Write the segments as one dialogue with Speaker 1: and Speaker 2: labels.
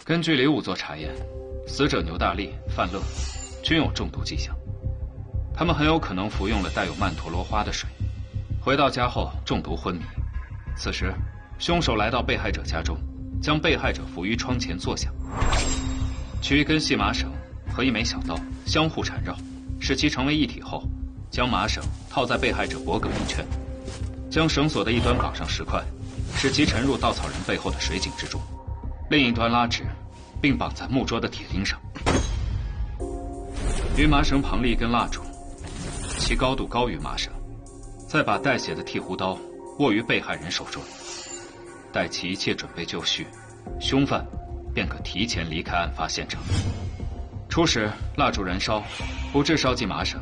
Speaker 1: 根据李武做查验，死者牛大力、范乐均有中毒迹象，他们很有可能服用了带有曼陀罗花的水，回到家后中毒昏迷。此时，凶手来到被害者家中，将被害者扶于窗前坐下，取一根细麻绳和一枚小刀相互缠绕，使其成为一体后，将麻绳套在被害者脖颈一圈，将绳索的一端绑上石块，使其沉入稻草人背后的水井之中，另一端拉直，并绑在木桌的铁钉上。于麻绳旁立一根蜡烛，其高度高于麻绳，再把带血的剃胡刀握于被害人手中。待其一切准备就绪，凶犯便可提前离开案发现场。初时蜡烛燃烧，不致烧及麻绳，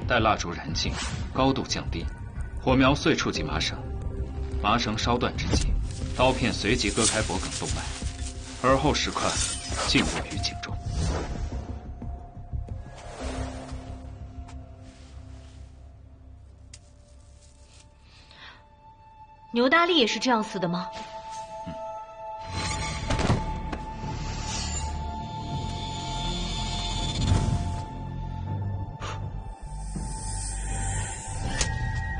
Speaker 1: 待蜡烛燃尽，高度降低，火苗遂触及麻绳，麻绳烧断之际，刀片随即割开脖颈动脉，而后石块尽落于井中。
Speaker 2: 牛大力也是这样死的吗？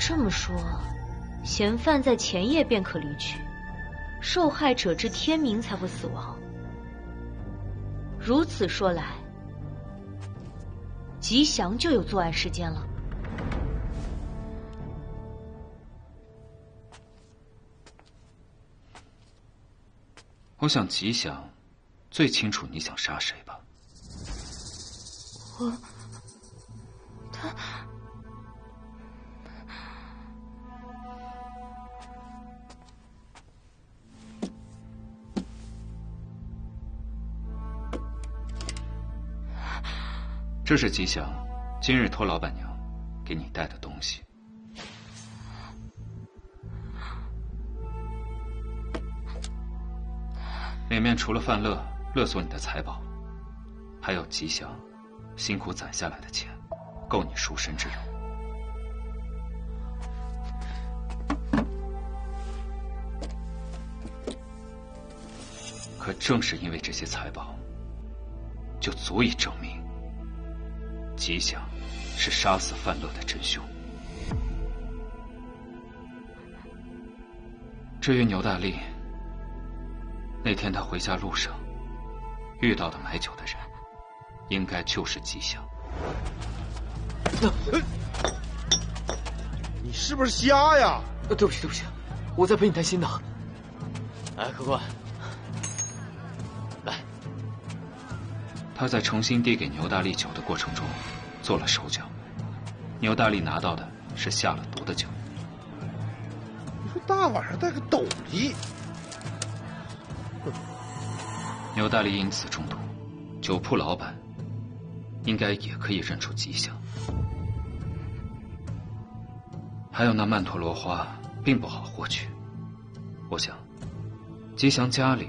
Speaker 2: 这么说，嫌犯在前夜便可离去，受害者至天明才会死亡。如此说来，吉祥就有作案时间了。
Speaker 1: 我想吉祥最清楚你想杀谁吧？
Speaker 3: 他
Speaker 1: 这是吉祥今日托老板娘给你带的东西。里面除了范乐勒索你的财宝，还有吉祥辛苦攒下来的钱，够你赎身之用。可正是因为这些财宝，就足以证明吉祥是杀死范乐的真凶。至于牛大力，那天他回家路上遇到的买酒的人，应该就是吉祥。
Speaker 4: 你是不是瞎呀？
Speaker 5: 对不起，我在陪你谈心呢。来，客官，来。
Speaker 1: 他在重新递给牛大力酒的过程中做了手脚，牛大力拿到的是下了毒的酒。
Speaker 4: 你说大晚上带个斗笠，
Speaker 1: 牛大力因此中毒，酒铺老板应该也可以认出吉祥。还有那曼陀罗花并不好获取，我想吉祥家里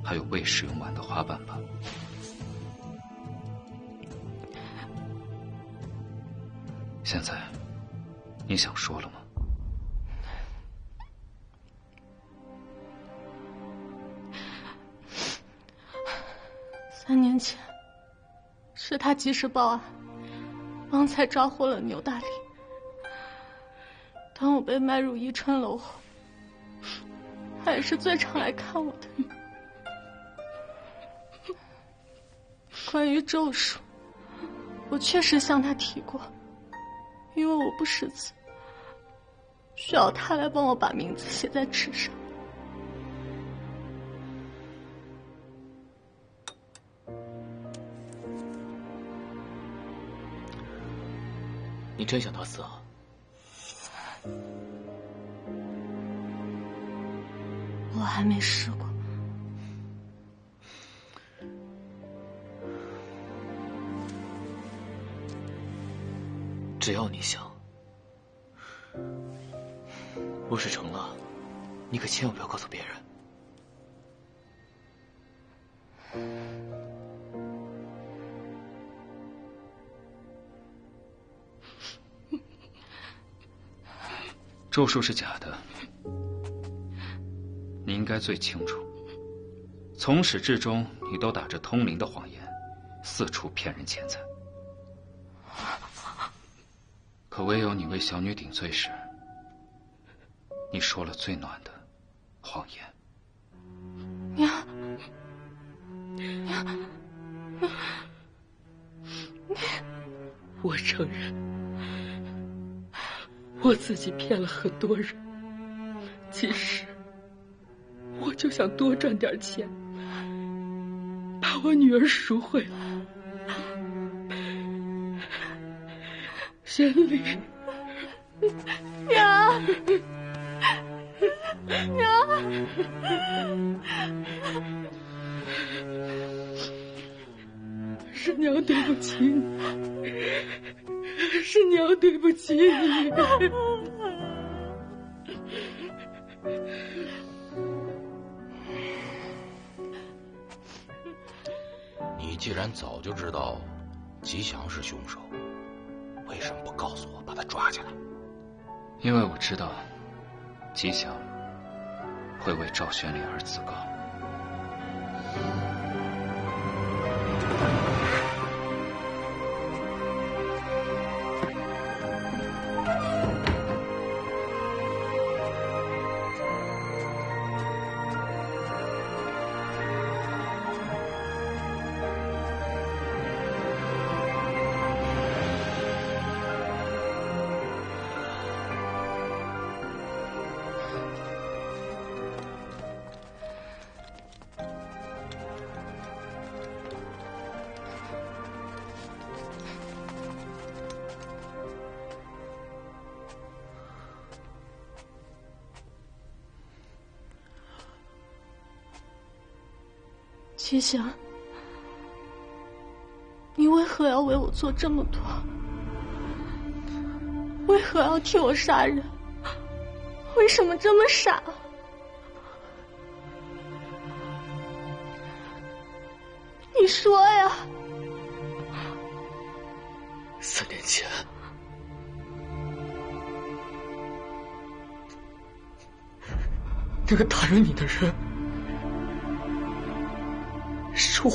Speaker 1: 还有未使用完的花瓣吧。现在你想说了吗
Speaker 3: ？3年前，是他及时报案，方才抓获了牛大力。当我被卖入宜春楼后，他也是最常来看我的。关于咒术，我确实向他提过，因为我不识字，需要他来帮我把名字写在纸上。
Speaker 5: 你真想他死啊？
Speaker 3: 我还没试过。
Speaker 5: 只要你想，若是成了，你可千万不要告诉别人。
Speaker 1: 咒术是假的，你应该最清楚。从始至终，你都打着通灵的谎言，四处骗人钱财。可唯有你为小女顶罪时，你说了最暖的谎言。
Speaker 3: 娘，
Speaker 6: 我承认，我自己骗了很多人。其实，我就想多赚点钱，把我女儿赎回来。沈礼，
Speaker 3: 娘，娘，
Speaker 6: 是娘对不起你，是娘对不起你。
Speaker 7: 你既然早就知道吉祥是凶手，为什么不告诉我把他抓起来？
Speaker 1: 因为我知道，吉祥会为赵玄礼而自告。
Speaker 3: 吉祥，你为何要为我做这么多？为何要替我杀人？为什么这么傻？你说呀
Speaker 6: ！4年前，那个打扰你的人是我。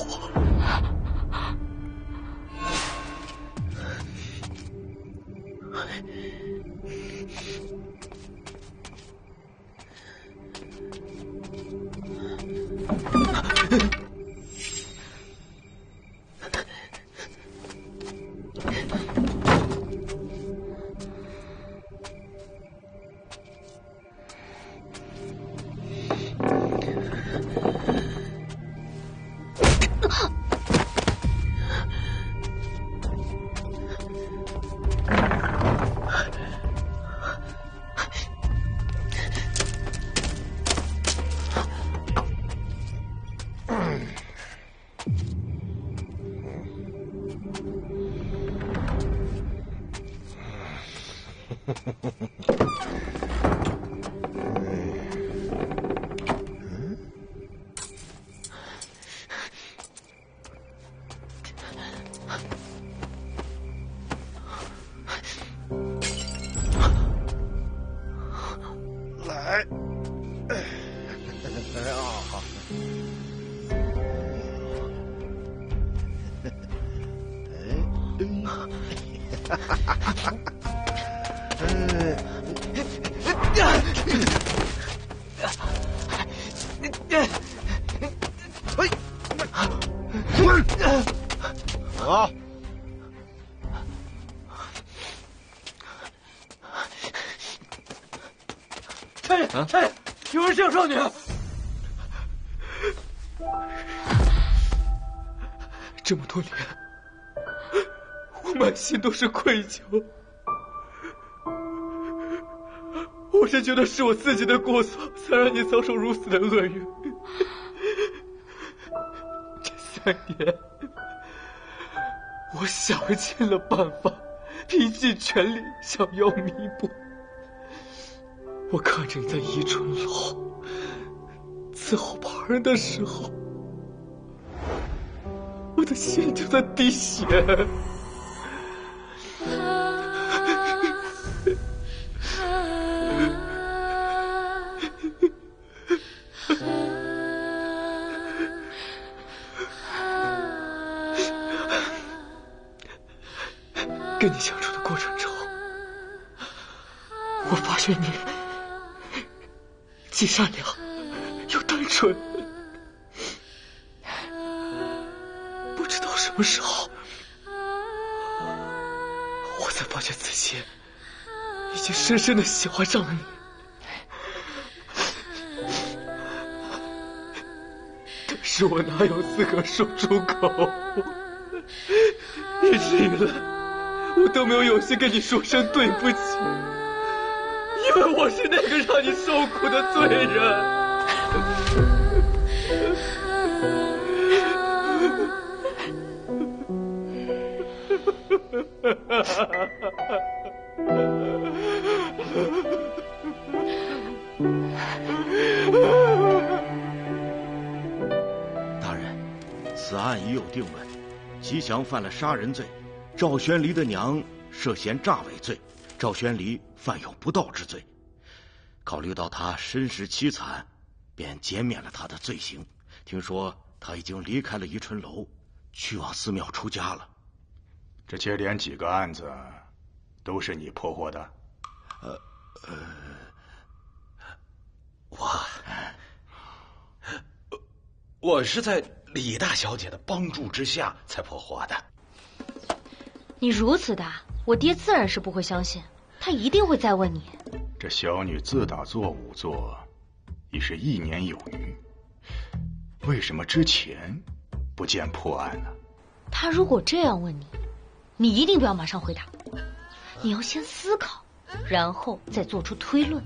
Speaker 4: 啊！
Speaker 5: 差人，差人，有人向少女！
Speaker 6: 这么多年，我满心都是愧疚。我是觉得是我自己的过错，才让你遭受如此的厄运。这3年，我想尽了办法，拼尽全力想要弥补。我看着你在宜春楼伺候旁人的时候，我的心就在滴血。跟你相处的过程中，我发现你既善良又单纯。不知道什么时候，我才发现自己已经深深的喜欢上了你。但是我哪有资格说出口？一直以来，我都没有勇气跟你说声对不起，因为我是那个让你受苦的罪人。
Speaker 8: 大人，此案已有定论，吉祥犯了杀人罪，赵宣离的娘涉嫌诈伪罪，赵宣离犯有不道之罪。考虑到他身世凄惨，便减免了他的罪行。听说他已经离开了宜春楼，去往寺庙出家了。
Speaker 9: 这接连几个案子，都是你破获的？
Speaker 7: 我是在李大小姐的帮助之下才破获的。
Speaker 2: 你如此大，我爹自然是不会相信，他一定会再问你。
Speaker 9: 这小女自打做仵作，已是1年有余，为什么之前不见破案呢？
Speaker 2: 他如果这样问你，你一定不要马上回答，你要先思考，然后再做出推论。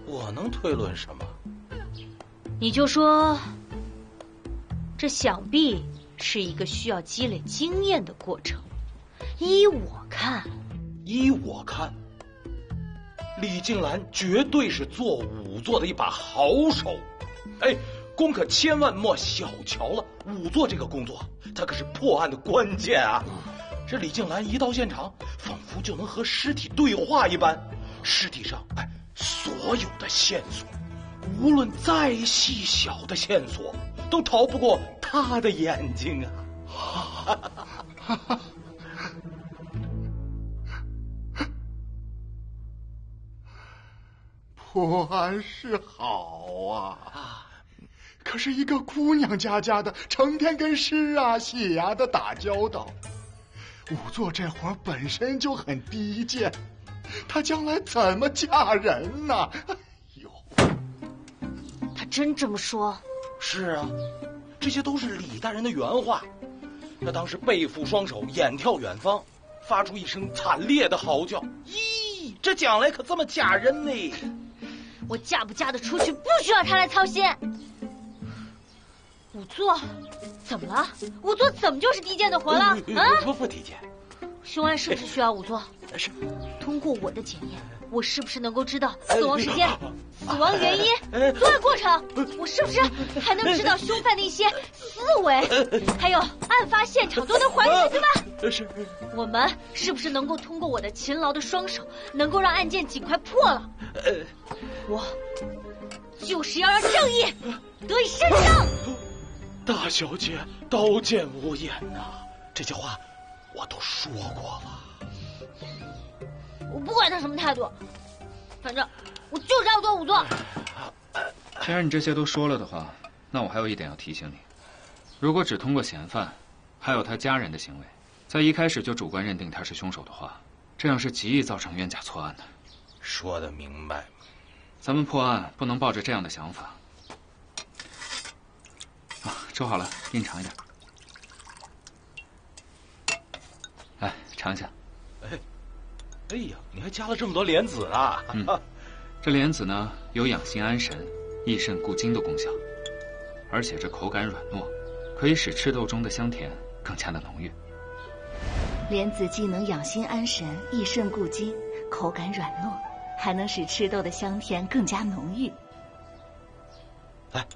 Speaker 7: 我能推论什么？
Speaker 2: 你就说，这想必是一个需要积累经验的过程。依我看，
Speaker 7: 李静兰绝对是做仵作的一把好手。哎，公可千万莫小瞧了仵作这个工作，它可是破案的关键啊！这李静兰一到现场，仿佛就能和尸体对话一般，尸体上所有的线索，无论再细小的线索，都逃不过他的眼睛啊！
Speaker 4: 破案是好啊，可是一个姑娘家的，成天跟诗啊写啊的打交道，仵作这活本身就很低贱，她将来怎么嫁人呢？哎呦，
Speaker 2: 他真这么说？
Speaker 7: 是啊，这些都是李大人的原话。他当时背负双手，眼眺远方，发出一声惨烈的嚎叫。咦，这将来可这么嫁人呢？
Speaker 2: 我嫁不嫁得出去，不需要他来操心。仵作，怎么了？仵作怎么就是低贱的活了？啊？
Speaker 7: 不低贱。
Speaker 2: 凶案是不是需要仵作？
Speaker 7: 是。
Speaker 2: 通过我的检验，我是不是能够知道死亡时间、死亡原因、作案过程？我是不是还能知道凶犯的一些思维，还有案发现场都能还原，对吧？
Speaker 7: 是。
Speaker 2: 我们是不是能够通过我的勤劳的双手，能够让案件尽快破了？我就是要让正义得以伸张。
Speaker 7: 大小姐刀剑无眼呐，这些话我都说过了。
Speaker 2: 我不管他什么态度，反正我就是要做仵作。
Speaker 1: 既然你这些都说了的话，那我还有一点要提醒你：如果只通过嫌犯还有他家人的行为，在一开始就主观认定他是凶手的话，这样是极易造成冤假错案的。
Speaker 7: 说得明白。
Speaker 1: 咱们破案不能抱着这样的想法。粥好了，给你尝一点。来，尝一下。
Speaker 7: 哎呀，你还加了这么多莲子啊！
Speaker 1: 这莲子呢，有养心安神、益肾固精的功效，而且这口感软糯，可以使赤豆中的香甜更加的浓郁。
Speaker 10: 莲子既能养心安神、益肾固精，口感软糯，还能使赤豆的香甜更加浓郁。
Speaker 7: 来，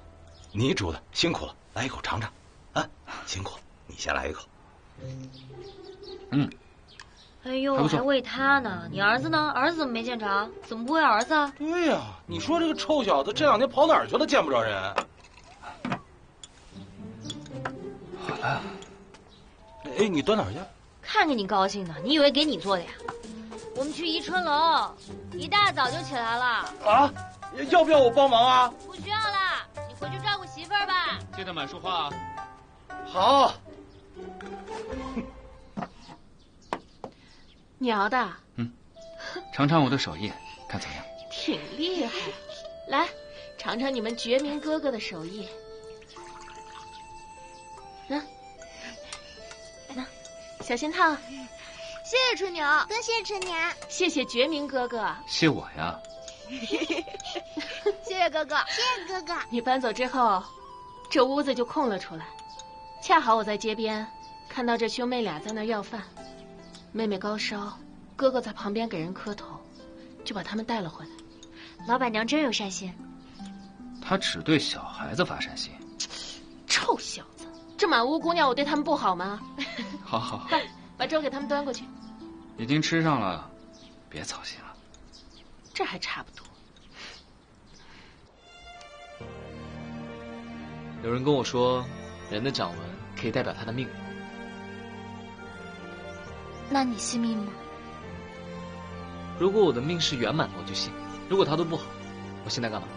Speaker 7: 你煮的辛苦了，来一口尝尝啊！辛苦，你先来一口。
Speaker 2: 哎呦，我还喂他呢，你儿子呢？儿子怎么没见着？怎么不喂儿子啊？
Speaker 7: 对呀，你说这个臭小子这2年跑哪儿去了？见不着人。
Speaker 1: 好了。
Speaker 7: 哎，你端哪儿去？
Speaker 2: 看着你高兴的，你以为给你做的呀？我们去宜春楼，一大早就起来了。
Speaker 7: 啊？要不要我帮忙啊？
Speaker 2: 不需要啦，你回去照顾媳妇儿吧。
Speaker 1: 记得买束花啊。
Speaker 7: 好。
Speaker 3: 你熬的？
Speaker 1: 尝尝我的手艺，看怎么样？
Speaker 3: 挺厉害，来尝尝你们觉明哥哥的手艺。那，小心烫。
Speaker 2: 谢谢春牛，多谢春娘，
Speaker 3: 谢谢觉明哥哥。
Speaker 1: 谢我呀。
Speaker 2: 谢谢哥哥，谢谢哥哥。
Speaker 3: 你搬走之后，这屋子就空了出来，恰好我在街边看到这兄妹俩在那儿要饭，妹妹高烧，哥哥在旁边给人磕头，就把他们带了回来。
Speaker 2: 老板娘真有善心。
Speaker 1: 她只对小孩子发善心。
Speaker 3: 臭小子，这满屋姑娘，我对他们不好吗？
Speaker 1: 好好好，
Speaker 3: 快把粥给他们端过去。
Speaker 1: 已经吃上了，别操心了。
Speaker 3: 这还差不多。
Speaker 5: 有人跟我说，人的掌纹可以代表他的命运。
Speaker 2: 那你信命吗？
Speaker 5: 如果我的命是圆满的，我就信；如果它都不好，我信它干嘛？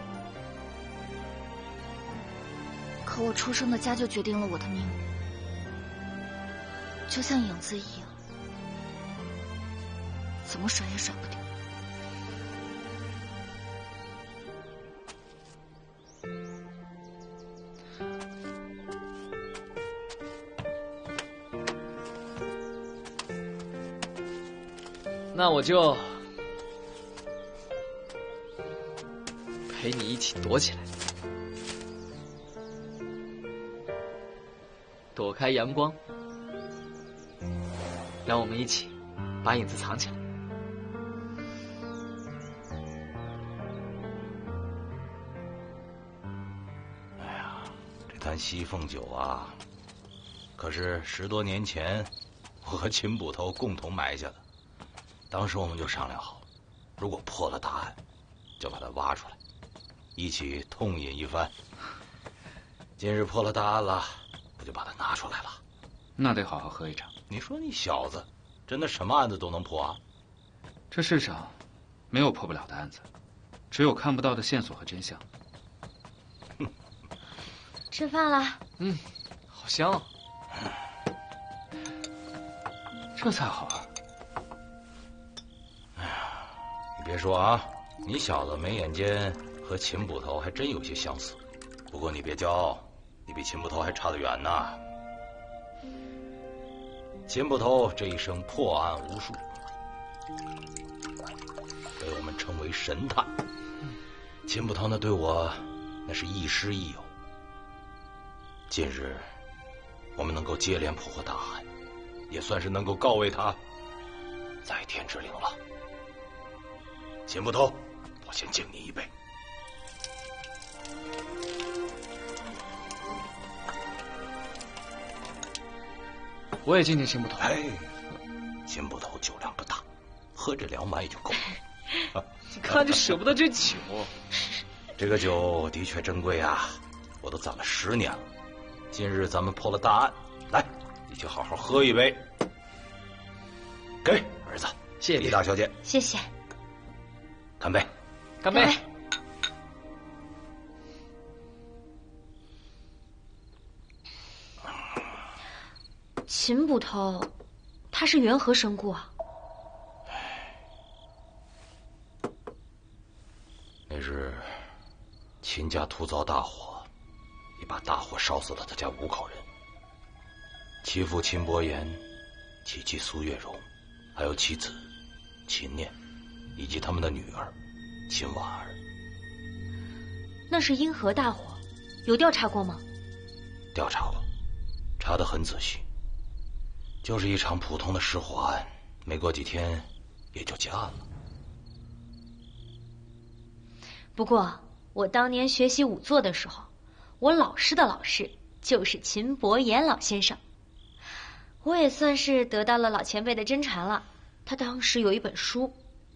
Speaker 2: 可我出生的家就决定了我的命运，就像影子一样，怎么甩也甩不掉。
Speaker 5: 那我就陪你一起躲起来，躲开阳光，让我们一起把影子藏起来。
Speaker 7: 哎呀，这坛西凤酒啊，可是10多年前我和秦捕头共同埋下的。当时我们就商量好，如果破了大案，就把它挖出来，一起痛饮一番。今日破了大案了，我就把它拿出来了。
Speaker 1: 那得好好喝一场。
Speaker 7: 你说你小子，真的什么案子都能破啊？
Speaker 1: 这世上没有破不了的案子，只有看不到的线索和真相。
Speaker 2: 吃饭了。
Speaker 5: 好香啊！
Speaker 1: 这才好啊。
Speaker 7: 你别说啊，你小子眉眼间和秦捕头还真有些相似。不过你别骄傲，你比秦捕头还差得远呢。秦捕头这一生破案无数，被我们称为神探。秦捕头呢，对我那是亦师亦友。近日我们能够接连破获大案，也算是能够告慰他在天之灵了。秦捕头，我先敬你一杯。
Speaker 5: 我也敬敬秦捕头。
Speaker 7: 哎，秦捕头酒量不大，喝这2碗也就够了。
Speaker 5: 你看就舍不得这酒。
Speaker 7: 这个酒的确珍贵啊，我都攒了10年了。今日咱们破了大案，来，一起好好喝一杯。给儿子，
Speaker 5: 谢谢
Speaker 7: 李大小姐，
Speaker 2: 谢谢。
Speaker 7: 干杯！
Speaker 5: 干杯！
Speaker 2: 秦捕头，他是缘何身故啊？
Speaker 7: 那日秦家突遭大火，一把大火烧死了他家5口人。其父秦伯言，其妻苏月容，还有其子秦念，以及他们的女儿秦婉儿。
Speaker 2: 那是因何大火？有调查过吗？
Speaker 7: 调查过，查得很仔细。就是一场普通的失火案，没过几天也就结案了。
Speaker 2: 不过我当年学习仵作的时候，我老师的老师就是秦伯言老先生，我也算是得到了老前辈的真传了。他当时有一本书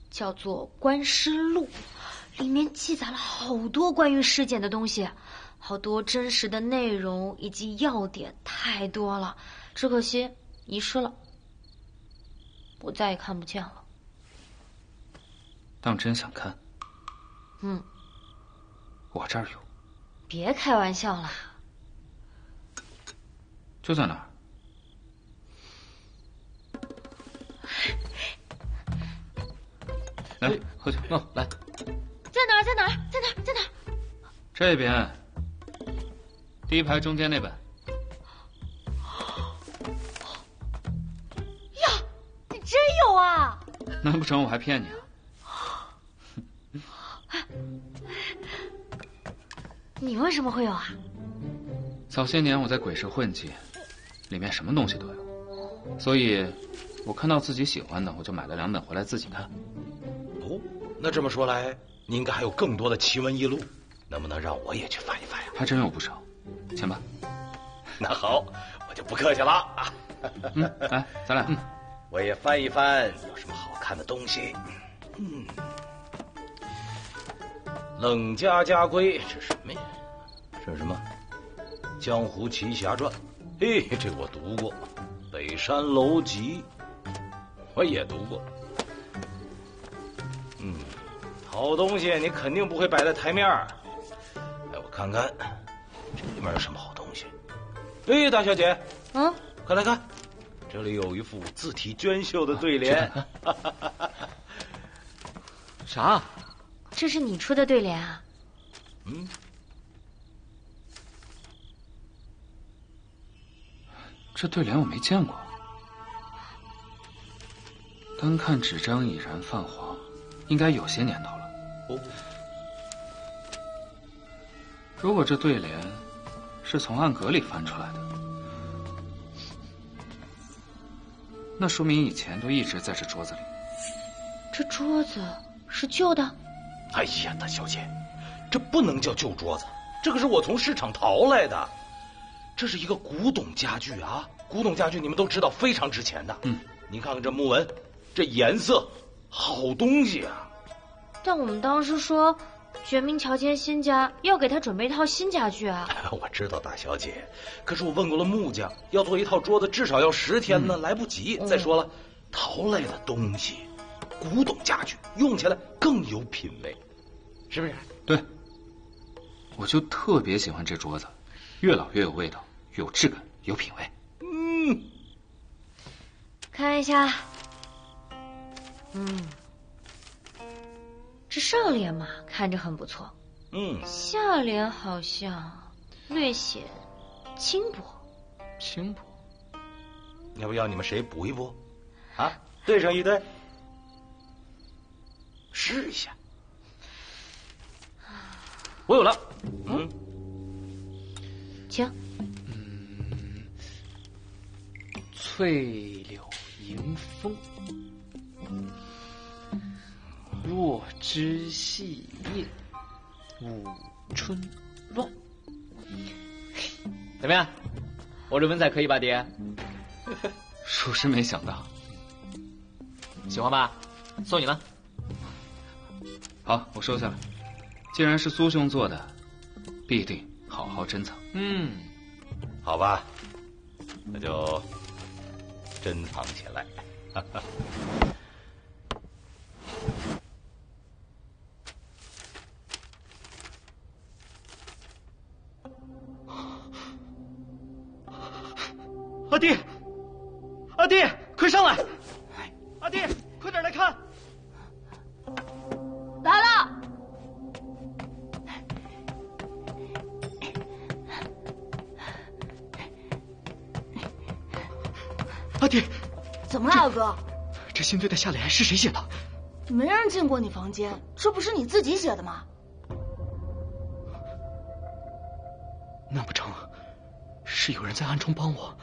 Speaker 2: 叫做《观尸录》，里面记载了好多关于尸检的东西，好多真实的内容以及要点，太多了，只可惜遗失了。我再也看不见了。
Speaker 1: 当真想看？
Speaker 2: 嗯，
Speaker 1: 我这儿有。
Speaker 2: 别开玩笑了。
Speaker 1: 就在哪儿？来，喝酒。
Speaker 5: 来。
Speaker 2: 在哪儿？在哪儿？在哪儿？在哪儿？
Speaker 1: 这边，第一排中间那本。
Speaker 2: 呀，你真有啊！
Speaker 1: 难不成我还骗你啊？
Speaker 2: 你为什么会有啊？
Speaker 1: 早些年我在鬼市混迹，里面什么东西都有，所以我看到自己喜欢的，我就买了2本回来自己看。
Speaker 7: 哦，那这么说来，你应该还有更多的奇闻异录，能不能让我也去翻一翻呀？
Speaker 1: 还真有不少，请吧。
Speaker 7: 那好，我就不客气了。
Speaker 1: 来，咱俩。
Speaker 7: 我也翻一翻，有什么好看的东西。冷家家规，这什么呀？这是什么？《江湖奇侠传》。嘿，这个我读过。《北山楼集》我也读过。好东西你肯定不会摆在台面儿。哎，我看看这里面有什么好东西。哎，大小姐，快来看，这里有一副字体娟秀的对联。
Speaker 5: 啥？
Speaker 2: 这是你出的对联啊？
Speaker 1: 这对联我没见过。单看纸张已然泛黄，应该有些年头了。如果这对联是从暗格里翻出来的，那说明以前都一直在这桌子里。
Speaker 2: 这桌子是旧的？
Speaker 7: 哎呀，大小姐，这不能叫旧桌子，这个是我从市场淘来的。这是一个古董家具啊，古董家具你们都知道非常值钱的。你看看这木纹，这颜色，好东西啊。
Speaker 2: 但我们当时说，觉明桥迁新家要给他准备一套新家具啊。
Speaker 7: 我知道大小姐，可是我问过了木匠，要做一套桌子至少要10天呢，来不及。再说了，淘来的东西，古董家具用起来更有品味，是不是？
Speaker 1: 对，我就特别喜欢这桌子，越老越有味道，有质感，有品味。
Speaker 2: 看一下，这上联嘛，看着很不错。下联好像略显轻薄。
Speaker 1: 轻薄？
Speaker 7: 要不要你们谁补一补？啊，对上一对，试一下。我有了。
Speaker 2: 请。
Speaker 5: 翠柳迎风，若知细叶，舞春乱。怎么样？我这文采可以吧，爹？
Speaker 1: 属实没想到。
Speaker 5: 喜欢吧？送你了。
Speaker 1: 好，我收下了。既然是苏兄做的，必定好好珍藏。
Speaker 7: 好吧，那就珍藏起来。
Speaker 5: 阿弟，阿弟，快上来！阿弟，快点来看！
Speaker 2: 来了。
Speaker 6: 阿弟，
Speaker 11: 怎么了，二哥？
Speaker 6: 这新对的下联是谁写的？
Speaker 11: 没人进过你房间，这不是你自己写的吗？
Speaker 6: 难不成是有人在暗中帮我？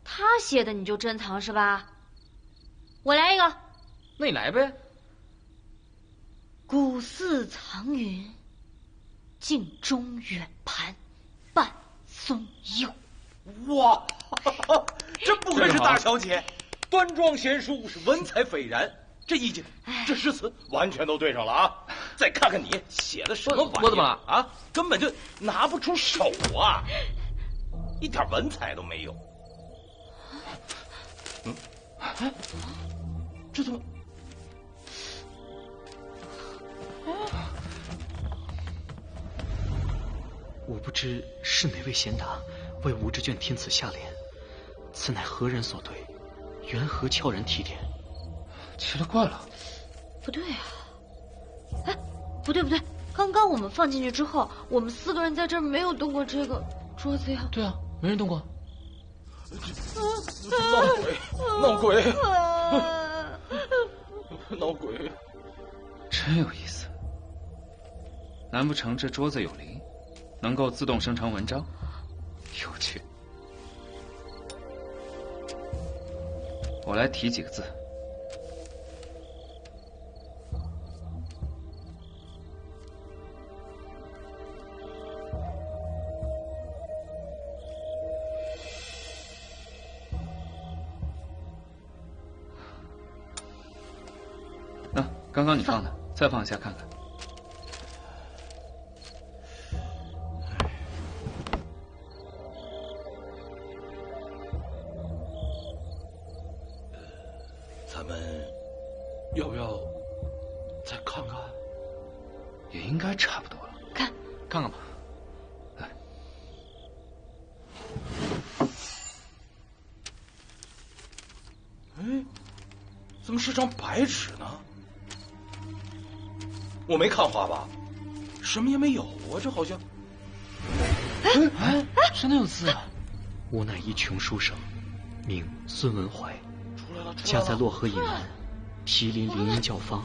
Speaker 2: 他写的你就珍藏是吧？我来一个。
Speaker 5: 那你来呗。
Speaker 2: 古寺藏云，镜中远盘，伴松幽。
Speaker 7: 哇，真不愧是大小姐，端庄贤淑，是文采斐然。这意境，这诗词完全都对上了啊！再看看你写的什么玩意儿，
Speaker 5: 我怎么了
Speaker 7: 啊？根本就拿不出手啊，一点文采都没有。哎，这怎么？
Speaker 6: 我不知是哪位贤达为吴之卷添此下联，此乃何人所对？缘何悄然提点？
Speaker 1: 奇了怪了，
Speaker 2: 不对啊！哎，不对，刚刚我们放进去之后，我们4个人在这儿没有动过这个桌子呀。
Speaker 5: 对啊，没人动过。
Speaker 7: 闹鬼！闹鬼！
Speaker 1: 真有意思。难不成这桌子有灵，能够自动生成文章？有趣。我来提几个字。刚刚你放的，再放下看看。
Speaker 7: 咱们要不要再看看？
Speaker 1: 也应该差不多了。
Speaker 2: 看
Speaker 5: 看吧。
Speaker 1: 来，
Speaker 7: 哎，怎么是张白纸呢？我没看花吧？什么也没有啊，这好像……
Speaker 6: 哎，真的有字啊！我乃一穷书生，名孙文怀，家在洛河以南，毗邻灵隐教坊，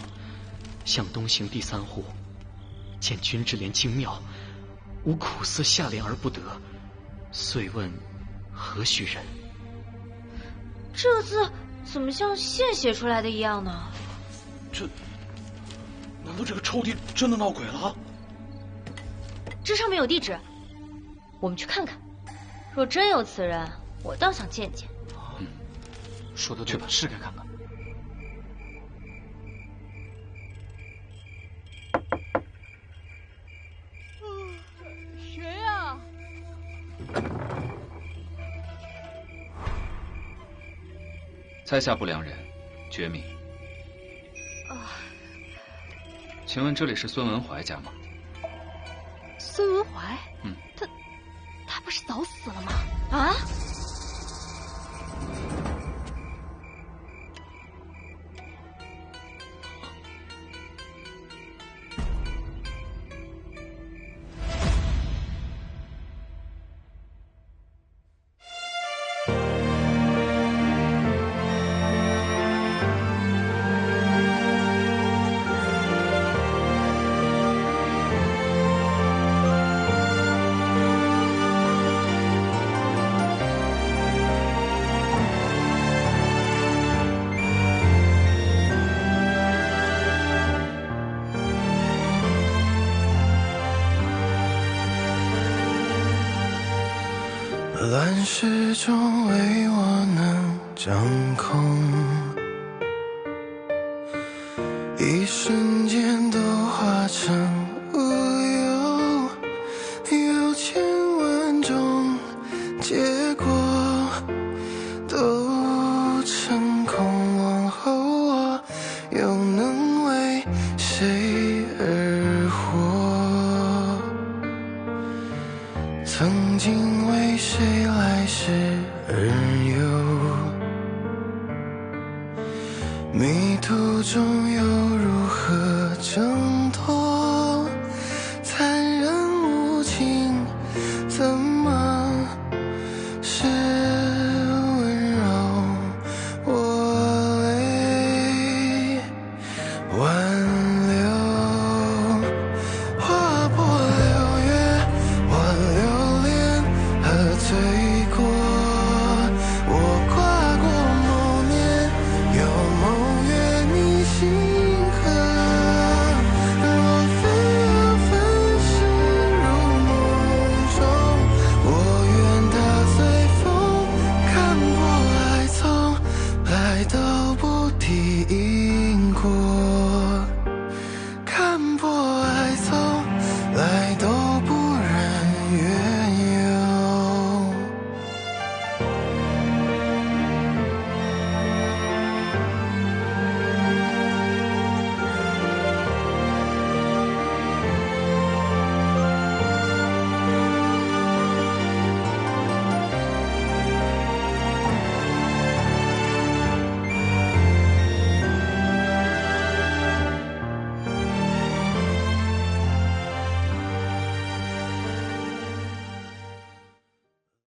Speaker 6: 向东行第3户，见君之联精妙，吾苦思下联而不得，遂问何许人？
Speaker 2: 这字怎么像现写出来的一样呢？
Speaker 7: 难道这个抽屉真的闹鬼了？
Speaker 2: 这上面有地址，我们去看看。若真有此人，我倒想见见。
Speaker 6: 说的对吧？是该看看。
Speaker 11: 谁呀？
Speaker 1: 猜下不良人，绝命。请问这里是孙文怀家吗？
Speaker 11: 孙文怀？他不是早死了吗？
Speaker 2: 啊？
Speaker 12: 乱世中唯我能掌控，一瞬间都化成乌有，有千万种结果都成空，往后我又能为谁而活？曾经为谁来世而游？迷途中又如何挣脱？